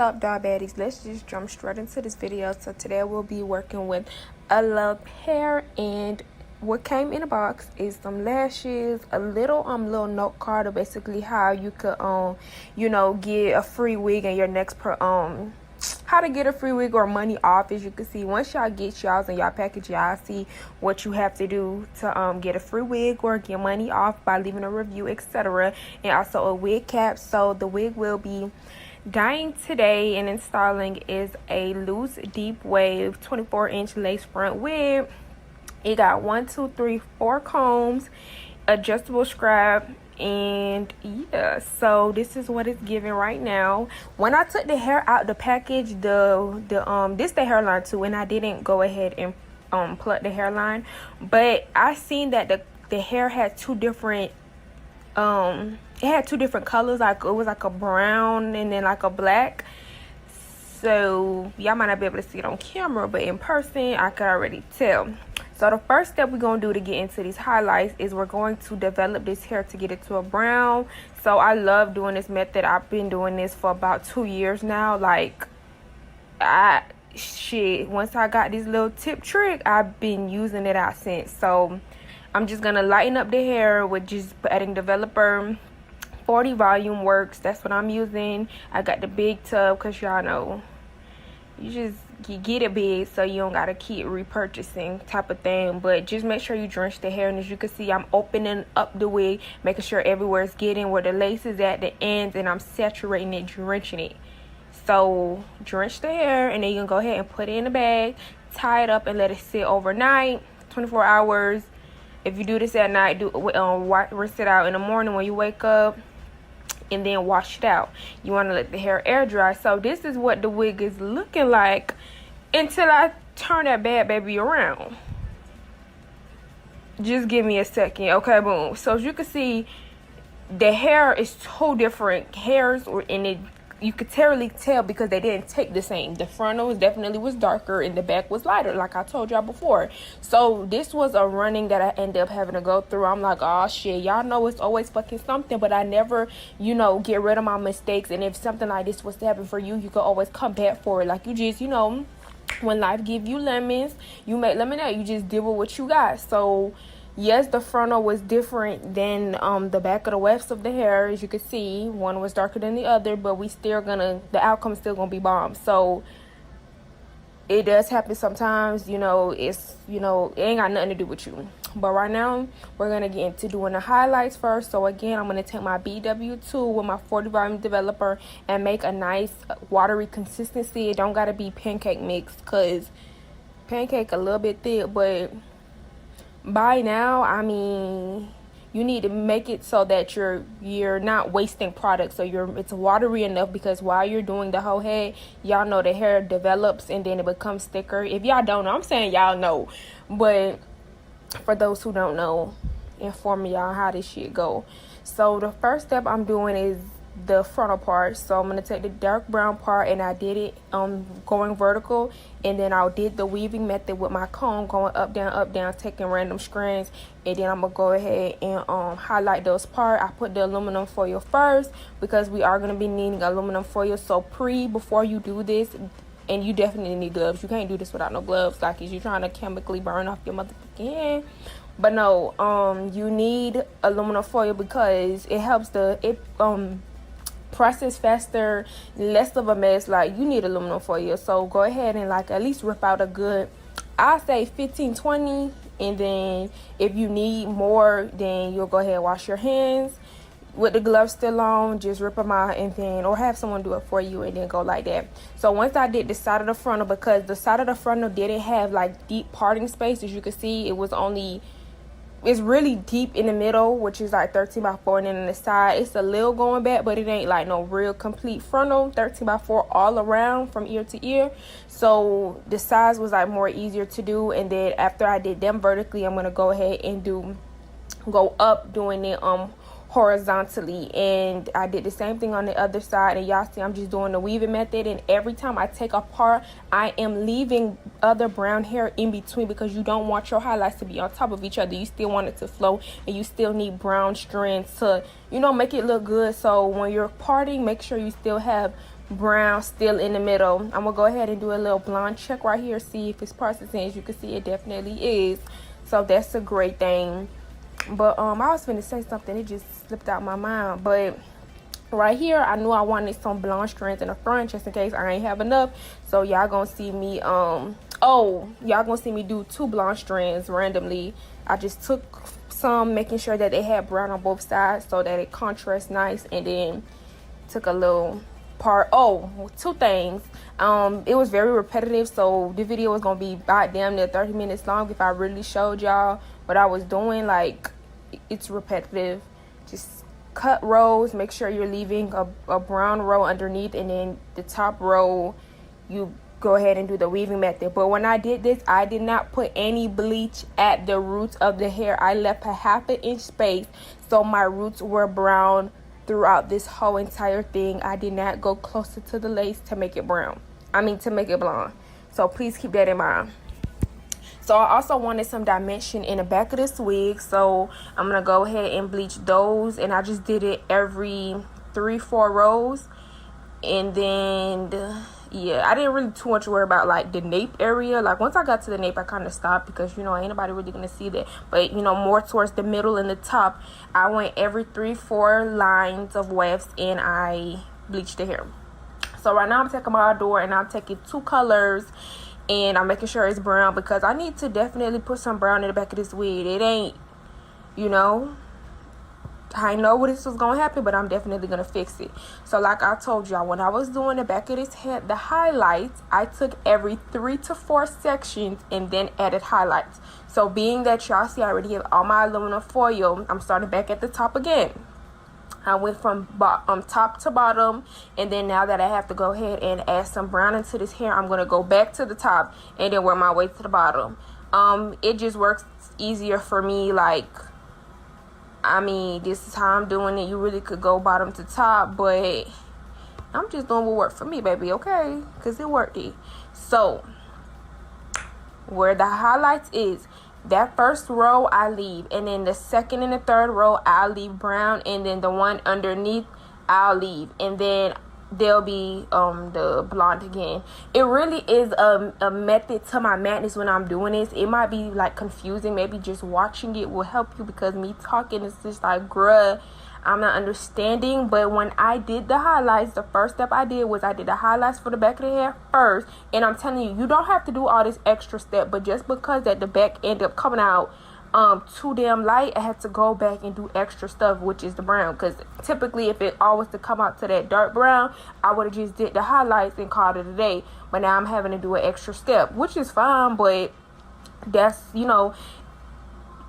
up, diabetics? Let's just jump straight into this video. So today we'll be working with Allove hair, and what came in a box is some lashes, a little note card of basically how you could get a free wig in your next how to get a free wig or money off. As you can see, once y'all get y'all's in y'all package, y'all see what you have to do to get a free wig or get money off by leaving a review, etc., and also a wig cap. So the wig will be dyeing today and installing is a loose deep wave 24-inch lace front wig. It got 4 combs, adjustable strap, and yeah, so this is what it's giving right now. When I took the hair out the package, this the hairline too, and I didn't go ahead and pluck the hairline, but I seen that the hair had two different it had two different colors. Like it was like a brown and then like a black. So y'all might not be able to see it on camera, but in person I could already tell. So the first step we're going to do to get into these highlights is we're going to develop this hair to get it to a brown. So I love doing this method. I've been doing this for about 2 years now. Like, once I got this little tip trick, I've been using it out since. So I'm just going to lighten up the hair with just adding developer. 40 volume works. That's what I'm using. I got the big tub because y'all know you get it big so you don't gotta keep repurchasing type of thing. But just make sure you drench the hair, and as you can see, I'm opening up the wig, making sure everywhere is getting where the lace is at the ends, and I'm saturating it, drenching it. So drench the hair, and then you can go ahead and put it in a bag, tie it up, and let it sit overnight, 24 hours. If you do this at night, rinse it out in the morning when you wake up, and then wash it out. You want to let the hair air dry. So this is what the wig is looking like until I turn that bad baby around. Just give me a second. Okay, boom. So as you can see, the hair is two different hairs, you could terribly tell because they didn't take the same. The frontal definitely was darker and the back was lighter, like I told y'all before. So this was a running that I ended up having to go through. I'm like, oh shit, y'all know it's always fucking something, but I never, get rid of my mistakes. And if something like this was to happen for you, you could always come back for it. Like you just, when life give you lemons, you make lemonade. You just deal with what you got. So yes, the frontal was different than the back of the wefts of the hair. As you can see, one was darker than the other, but the outcome is still gonna be bomb. So it does happen sometimes. It ain't got nothing to do with you. But right now we're gonna get into doing the highlights first. So again, I'm gonna take my BW tool with my 40 volume developer and make a nice watery consistency. It don't gotta be pancake mix, because pancake a little bit thick, but by now, you need to make it so that you're not wasting product. So it's watery enough, because while you're doing the whole head, y'all know the hair develops and then it becomes thicker. If y'all don't know, I'm saying y'all know, but for those who don't know, inform y'all how this shit go. So the first step I'm doing is the frontal part. So I'm going to take the dark brown part, and I did it going vertical, and then I did the weaving method with my comb going up down, taking random strands, and then I'm gonna go ahead and highlight those parts. I put the aluminum foil first because we are going to be needing aluminum foil. So before you do this, and you definitely need gloves. You can't do this without no gloves, like if you're trying to chemically burn off your motherfucking hand. But no, you need aluminum foil because it helps process faster, less of a mess. Like, you need aluminum foil. So go ahead and at least rip out a good, I say 15-20, and then if you need more, then you'll go ahead and wash your hands with the gloves still on. Just rip them out, and then or have someone do it for you, and then go like that. So once I did the side of the frontal, because the side of the frontal didn't have deep parting space, as you can see, it's really deep in the middle, which is 13x4, and then on the side it's a little going back, but it ain't no real complete frontal 13x4 all around from ear to ear. So the size was more easier to do. And then after I did them vertically, I'm gonna go ahead and go up doing it horizontally, and I did the same thing on the other side. And y'all see I'm just doing the weaving method, and every time I take apart, I am leaving other brown hair in between, because you don't want your highlights to be on top of each other. You still want it to flow, and you still need brown strands to make it look good. So when you're parting, make sure you still have brown still in the middle. I'm gonna go ahead and do a little blonde check right here, see if it's processing. As you can see, it definitely is, so that's a great thing. But I was finna say something, it just slipped out my mind. But right here, I knew I wanted some blonde strands in the front just in case I ain't have enough. So y'all gonna see me y'all gonna see me do 2 blonde strands randomly. I just took some, making sure that they had brown on both sides so that it contrasts nice, and then took a little part. 2 things. It was very repetitive, so the video was gonna be about damn near 30 minutes long if I really showed y'all what I was doing. Like, it's repetitive. Just cut rows, make sure you're leaving a brown row underneath, and then the top row you go ahead and do the weaving method. But when I did this, I did not put any bleach at the roots of the hair. I left a 1/2 inch space so my roots were brown throughout this whole entire thing. I did not go closer to the lace to make it brown, to make it blonde. So please keep that in mind. So I also wanted some dimension in the back of this wig, so I'm gonna go ahead and bleach those, and I just did it every 3-4 rows. And then yeah, I didn't really too much worry about like the nape area. Like, once I got to the nape, I kind of stopped because, you know, ain't nobody really gonna see that. But, you know, more towards the middle and the top, I went every 3-4 lines of wefts and I bleached the hair. So right now I'm taking my Allove and I'm taking 2 colors, and I'm making sure it's brown because I need to definitely put some brown in the back of this wig. It ain't, you know, I know what this was gonna happen, but I'm definitely gonna fix it. So like I told y'all, when I was doing the back of this head, the highlights, I took every 3 to 4 sections and then added highlights. So being that y'all see I already have all my aluminum foil, I'm starting back at the top again. I went from top to bottom, and then now that I have to go ahead and add some brown into this hair, I'm gonna go back to the top and then work my way to the bottom. It just works easier for me. Like, this is how I'm doing it. You really could go bottom to top, but I'm just doing what worked for me, baby, okay? Because it worked it. So, where the highlights is, that first row I leave, and then the second and the third row I'll leave brown, and then the one underneath I'll leave, and then there'll be the blonde again. It really is a method to my madness when I'm doing this. It might be like confusing, maybe just watching it will help you, because me talking is just like, bruh, I'm not understanding. But when I did the highlights, the first step I did was I did the highlights for the back of the hair first. And I'm telling you, you don't have to do all this extra step, but just because that the back ended up coming out too damn light, I had to go back and do extra stuff, which is the brown. Because typically if it all was to come out to that dark brown, I would have just did the highlights and called it a day. But now I'm having to do an extra step, which is fine, but that's, you know,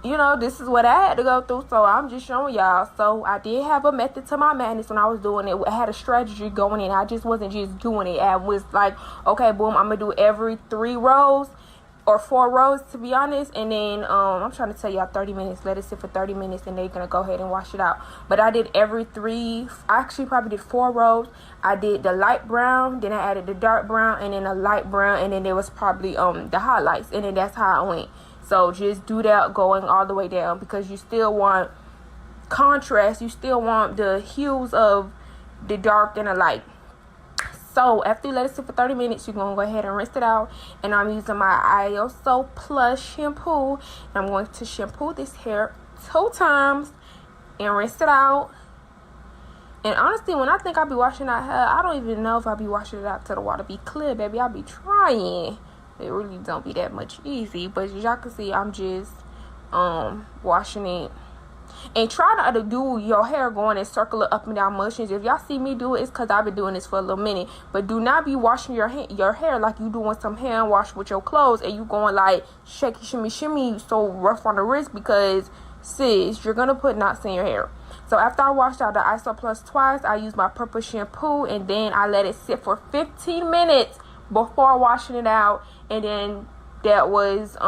this is what I had to go through, so I'm just showing y'all. So I did have a method to my madness when I was doing it. I had a strategy going in. I just wasn't just doing it. I was like, okay, boom, I'm gonna do every 3 rows or 4 rows, to be honest. And then I'm trying to tell y'all 30 minutes. Let it sit for 30 minutes, and they're gonna go ahead and wash it out. But I did every 3. I actually probably did 4 rows. I did the light brown, then I added the dark brown, and then a light brown, and then there was probably the highlights, and then that's how I went. So just do that going all the way down, because you still want contrast. You still want the hues of the dark and the light. So after you let it sit for 30 minutes, you're going to go ahead and rinse it out. And I'm using my ISO Plus shampoo. And I'm going to shampoo this hair 2 times and rinse it out. And honestly, when I think I'll be washing out hair, I don't even know if I'll be washing it out till the water be clear, baby. I'll be trying. It really don't be that much easy, but as y'all can see, I'm just washing it. And try not to do your hair going in circular up and down motions. If y'all see me do it, it's because I've been doing this for a little minute. But do not be washing your hair like you doing some hand wash with your clothes, and you going like shaky shimmy shimmy so rough on the wrist, because sis, you're gonna put knots in your hair. So after I washed out the ISO Plus twice, I used my purple shampoo, and then I let it sit for 15 minutes before washing it out. And then that was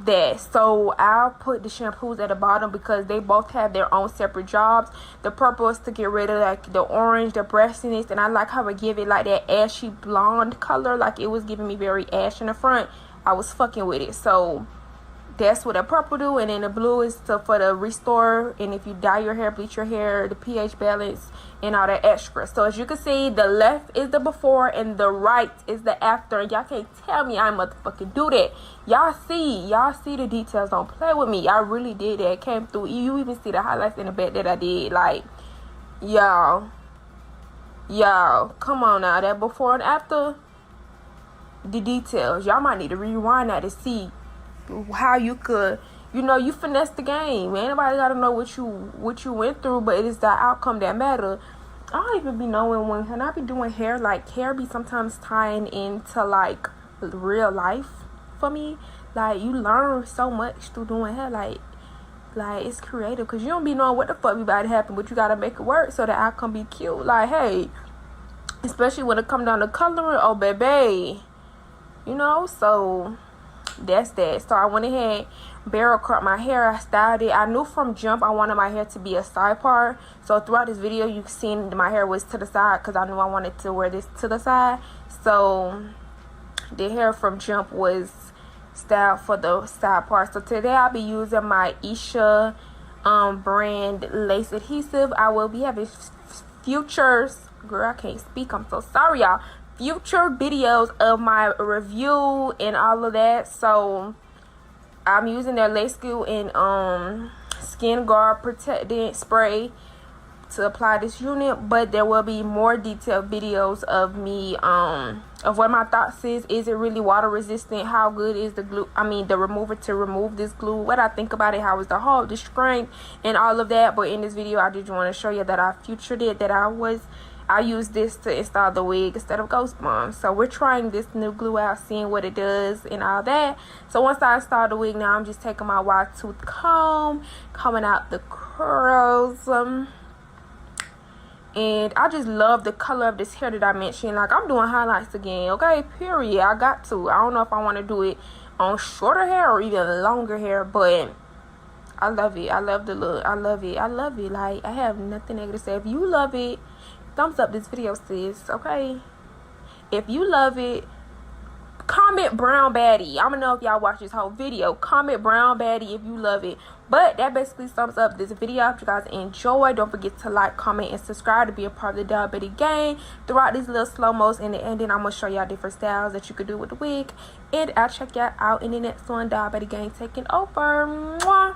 that. So I'll put the shampoos at the bottom because they both have their own separate jobs. The purple is to get rid of like the orange, the brassiness, and I like how it give it like that ashy blonde color. Like it was giving me very ash in the front. I was fucking with it. So That's what a purple do, and then the blue is for the restore, and if you dye your hair, bleach your hair, the pH balance and all that extra. So as you can see, the left is the before and the right is the after, and y'all can't tell me I motherfucking do that. Y'all see the details. Don't play with me. I really did that. It came through. You even see the highlights in the back that I did. Like, y'all, come on now. That before and after, the details, y'all might need to rewind that to see how you could, you finesse the game. Man, nobody gotta know what you went through, but it is the outcome that matter. I don't even be knowing when I be doing hair, like hair be sometimes tying into like real life for me. Like, you learn so much through doing hair, like it's creative, because you don't be knowing what the fuck be about to happen, but you gotta make it work so the outcome be cute. Like, hey, especially when it come down to coloring, oh baby, so that's that. So I went ahead, barrel cut my hair. I styled it. I knew from jump I wanted my hair to be a side part. So throughout this video, you've seen my hair was to the side because I knew I wanted to wear this to the side. So the hair from jump was styled for the side part. So today I'll be using my Isha brand lace adhesive. I will be having futures. Girl, I can't speak. I'm so sorry, y'all. Future videos of my review and all of that. So I'm using their lace glue and skin guard protectant spray to apply this unit, but there will be more detailed videos of me of what my thoughts is it really water resistant, how good is the glue, the remover to remove this glue, what I think about it, how is the hold, the strength, and all of that. But in this video I just want to show you that I futured it, that I used this to install the wig instead of Ghost Bomb. So we're trying this new glue out, seeing what it does and all that. So once I install the wig, now I'm just taking my wide tooth comb, combing out the curls. And I just love the color of this hair that I mentioned. Like, I'm doing highlights again, okay? Period. I got to. I don't know if I want to do it on shorter hair or even longer hair, but I love it. I love the look. I love it. Like, I have nothing negative to say. If you love it, thumbs up this video, sis, okay? If you love it, comment brown baddie. I don't know if y'all watch this whole video. Comment brown baddie if you love it. But that basically sums up this video. If you guys enjoy, don't forget to like, comment, and subscribe to be a part of the diabetic gang. Throughout these little slow-mos in the ending, I'm going to show y'all different styles that you could do with the wig. And I'll check y'all out in the next one. Diabetic gang taking over. Mwah.